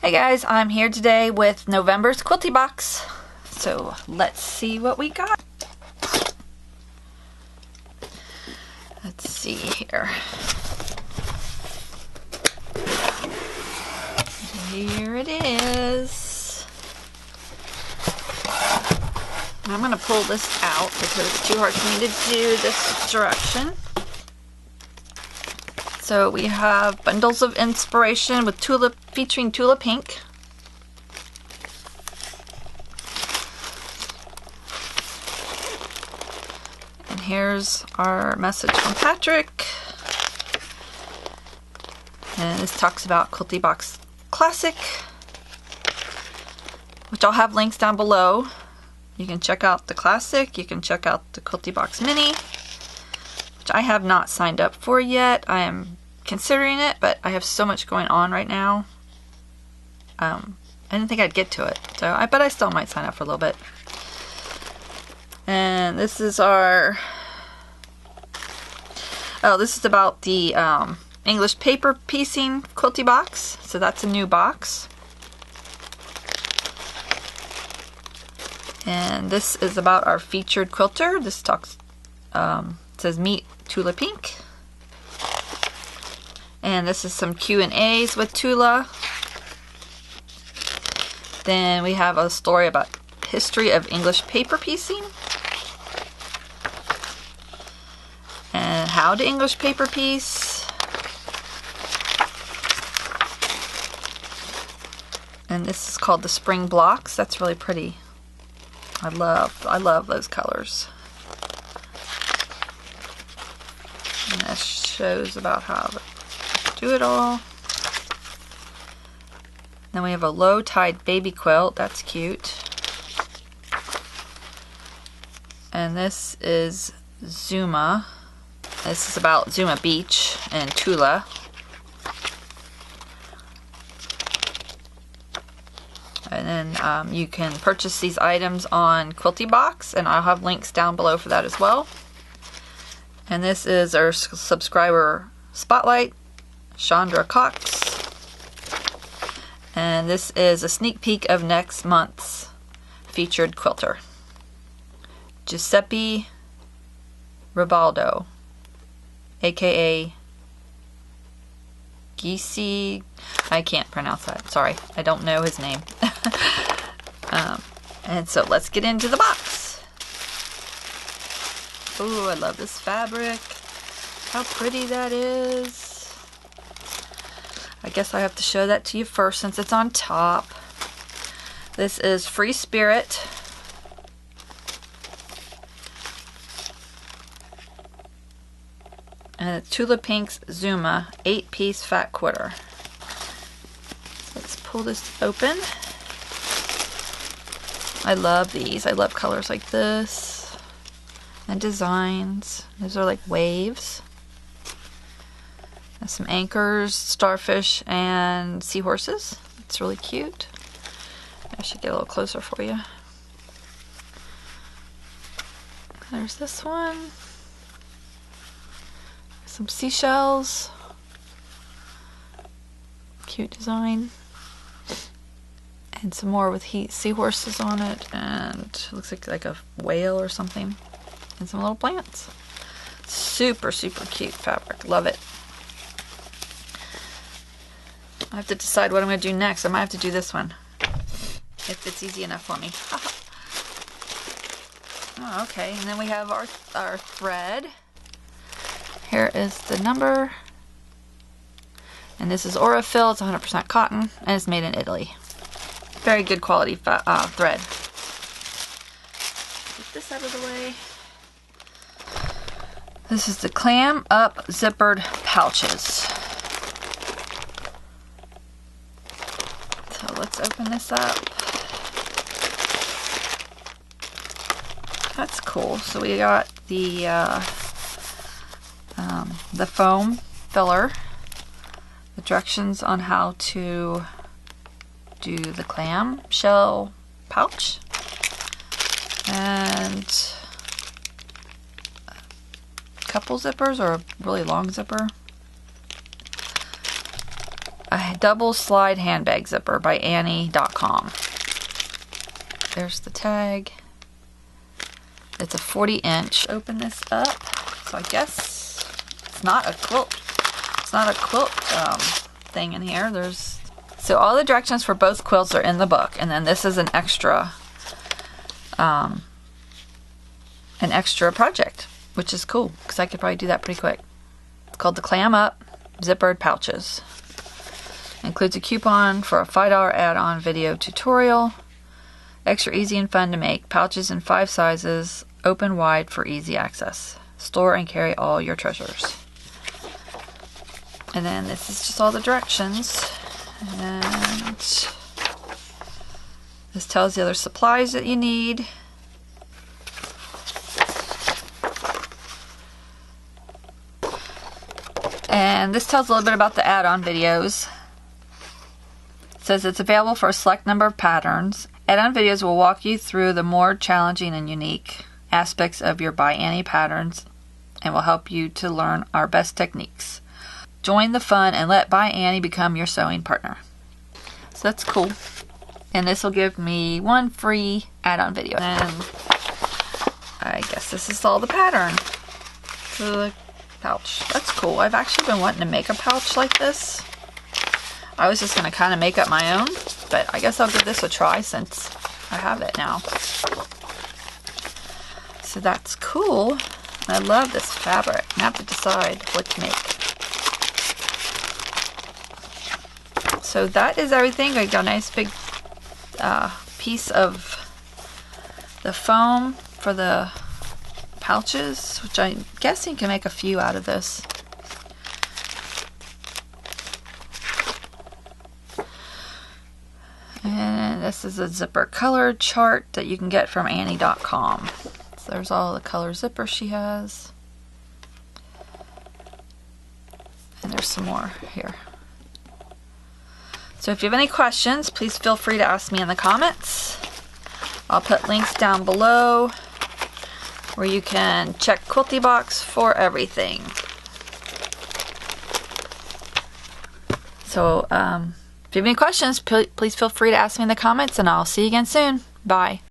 Hey guys, I'm here today with November's Quilty Box. So let's see what we got. Let's see here. Here it is. I'm going to pull this out because it's too hard for me to do this direction. So we have Bundles of Inspiration with Tula, featuring Tula Pink. And here's our message from Patrick. And this talks about Quilty Box Classic, which I'll have links down below. You can check out the Classic, you can check out the Quilty Box Mini, which I have not signed up for yet. I am considering it, but I have so much going on right now. I didn't think I'd get to it, but I still might sign up for a little bit. And this is our, this is about the English paper piecing Quilty Box. So that's a new box. And this is about our featured quilter. This talks, says Meet Tula Pink. And this is some Q&As with Tula. Then we have a story about history of English paper piecing. And how to English paper piece. And this is called the Spring Blocks. That's really pretty. I love those colors. And this shows about how to do it all. Then we have a low tide baby quilt. That's cute. And this is Zuma. This is about Zuma Beach and Tula. And then you can purchase these items on Quilty Box, and I'll have links down below for that as well. And this is our subscriber spotlight, Chandra Cox. And this is a sneak peek of next month's featured quilter, Giuseppe Ribaldo, aka Gisi. I can't pronounce that. Sorry, I don't know his name. And so let's get into the box. Oh, I love this fabric. How pretty that is. I guess I have to show that to you first since it's on top. This is Free Spirit. And it's Tula Pink's Zuma 8-piece fat quarter. Let's pull this open. I love these. I love colors like this. And designs. Those are like waves. There's some anchors, starfish, and seahorses. It's really cute. I should get a little closer for you. There's this one. Some seashells. Cute design. And some more with seahorses on it, and it looks like a whale or something, and some little plants. Super, super cute fabric. Love it. I have to decide what I'm going to do next. I might have to do this one, if it's easy enough for me. Oh, okay, and then we have our thread. Here is the number. And this is Aurifil. It's 100% cotton, and it's made in Italy. Very good quality thread. Get this out of the way. This is the Clam Up Zippered Pouches. So let's open this up. That's cool. So we got the foam filler. The directions on how to do the clam shell pouch, and a couple zippers, or a really long zipper. I double slide handbag zipper by Annie.com. There's the tag. It's a 40-inch. Open this up. So I guess it's not a quilt. It's not a quilt thing in here. So all the directions for both quilts are in the book, and then this is an extra project, which is cool because I could probably do that pretty quick. It's called the Clam Up Zippered Pouches. Includes a coupon for a $5 add-on video tutorial. Extra easy and fun to make. Pouches in 5 sizes, open wide for easy access. Store and carry all your treasures. And then this is just all the directions. And this tells the other supplies that you need. And this tells a little bit about the add-on videos. It says it's available for a select number of patterns. Add-on videos will walk you through the more challenging and unique aspects of your by Annie patterns and will help you to learn our best techniques. Join the fun and let by Annie become your sewing partner. So that's cool. And this will give me 1 free add-on video. And I guess this is all the pattern for the pouch. That's cool. I've actually been wanting to make a pouch like this. I was just going to kind of make up my own, but I guess I'll give this a try since I have it now. So that's cool. I love this fabric. I have to decide what to make. So that is everything. I got a nice big piece of the foam for the pouches, which I'm guessing can make a few out of this. And this is a zipper color chart that you can get from Annie.com. So there's all the color zippers she has. And there's some more here. So if you have any questions, please feel free to ask me in the comments. I'll put links down below where you can check Quilty Box for everything. So if you have any questions, please feel free to ask me in the comments, and I'll see you again soon. Bye.